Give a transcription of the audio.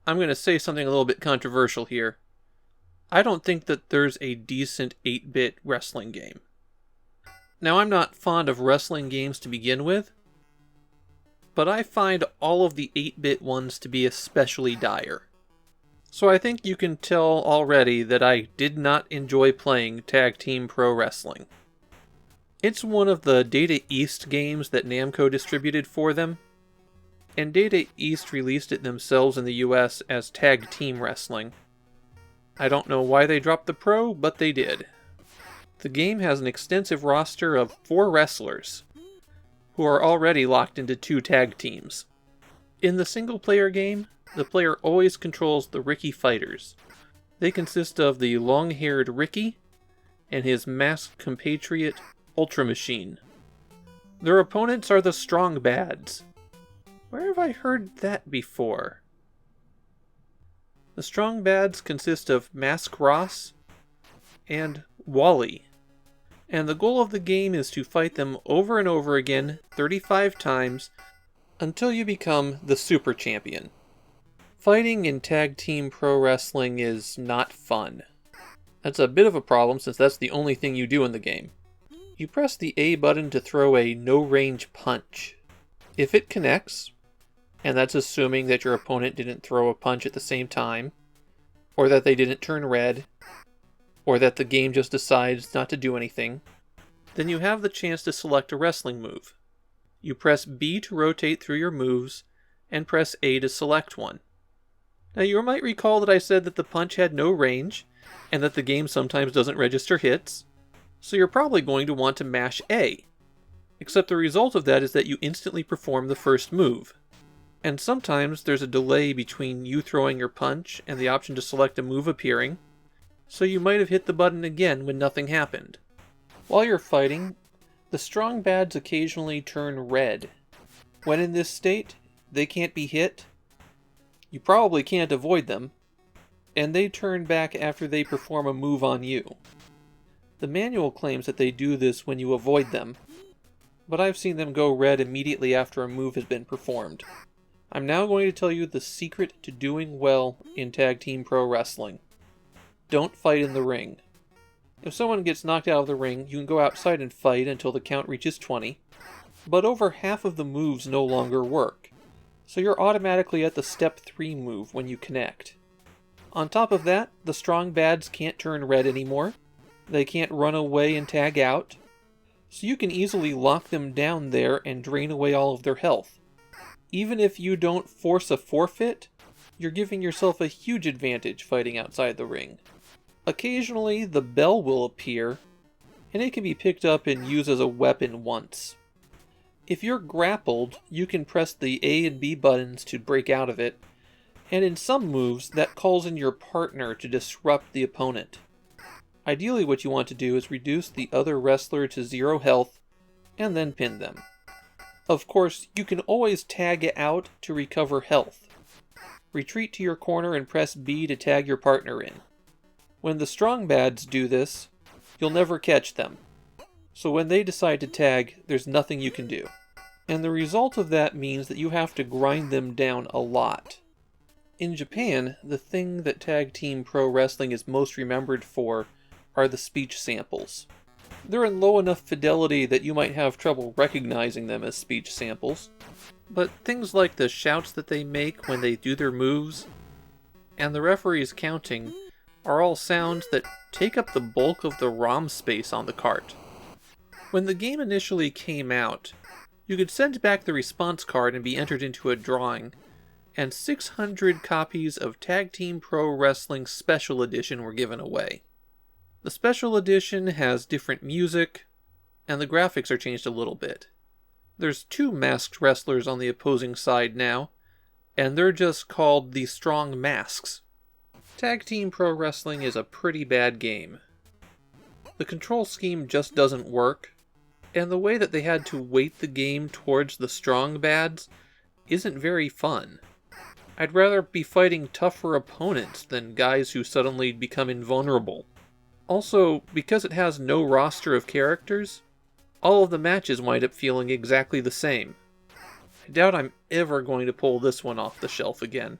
I'm going to say something a little bit controversial here. I don't think that there's a decent 8-bit wrestling game. Now, I'm not fond of wrestling games to begin with, but I find all of the 8-bit ones to be especially dire. So I think you can tell already that I did not enjoy playing Tag Team Pro Wrestling. It's one of the Data East games that Namco distributed for them, and Data East released it themselves in the US as Tag Team Wrestling. I don't know why they dropped the Pro, but they did. The game has an extensive roster of 4 wrestlers, who are already locked into 2 tag teams. In the single-player game, the player always controls the Ricky Fighters. They consist of the long-haired Ricky and his masked compatriot, Ultra Machine. Their opponents are the Strong Bads. Where have I heard that before? The Strong Bads consist of Mask Ross and Wally, and the goal of the game is to fight them over and over again 35 times until you become the Super Champion. Fighting in Tag Team Pro Wrestling is not fun. That's a bit of a problem since that's the only thing you do in the game. You press the A button to throw a no-range punch. If it connects, and that's assuming that your opponent didn't throw a punch at the same time, or that they didn't turn red, or that the game just decides not to do anything, then you have the chance to select a wrestling move. You press B to rotate through your moves, and press A to select one. Now you might recall that I said that the punch had no range, and that the game sometimes doesn't register hits, so you're probably going to want to mash A. Except the result of that is that you instantly perform the first move. And sometimes there's a delay between you throwing your punch and the option to select a move appearing, so you might have hit the button again when nothing happened. While you're fighting, the Strong Bads occasionally turn red. When in this state, they can't be hit, you probably can't avoid them, and they turn back after they perform a move on you. The manual claims that they do this when you avoid them, but I've seen them go red immediately after a move has been performed. I'm now going to tell you the secret to doing well in Tag Team Pro Wrestling. Don't fight in the ring. If someone gets knocked out of the ring, you can go outside and fight until the count reaches 20, but over half of the moves no longer work, so you're automatically at the Step 3 move when you connect. On top of that, the Strong Bads can't turn red anymore, they can't run away and tag out, so you can easily lock them down there and drain away all of their health. Even if you don't force a forfeit, you're giving yourself a huge advantage fighting outside the ring. Occasionally, the bell will appear, and it can be picked up and used as a weapon once. If you're grappled, you can press the A and B buttons to break out of it, and in some moves, that calls in your partner to disrupt the opponent. Ideally, what you want to do is reduce the other wrestler to 0 health, and then pin them. Of course, you can always tag out to recover health. Retreat to your corner and press B to tag your partner in. When the Strong Bads do this, you'll never catch them. So when they decide to tag, there's nothing you can do. And the result of that means that you have to grind them down a lot. In Japan, the thing that Tag Team Pro Wrestling is most remembered for are the speech samples. They're in low enough fidelity that you might have trouble recognizing them as speech samples, but things like the shouts that they make when they do their moves, and the referee's counting, are all sounds that take up the bulk of the ROM space on the cart. When the game initially came out, you could send back the response card and be entered into a drawing, and 600 copies of Tag Team Pro Wrestling Special Edition were given away. The Special Edition has different music, and the graphics are changed a little bit. There's 2 masked wrestlers on the opposing side now, and they're just called the Strong Masks. Tag Team Pro Wrestling is a pretty bad game. The control scheme just doesn't work, and the way that they had to weight the game towards the Strong Bads isn't very fun. I'd rather be fighting tougher opponents than guys who suddenly become invulnerable. Also, because it has no roster of characters, all of the matches wind up feeling exactly the same. I doubt I'm ever going to pull this one off the shelf again.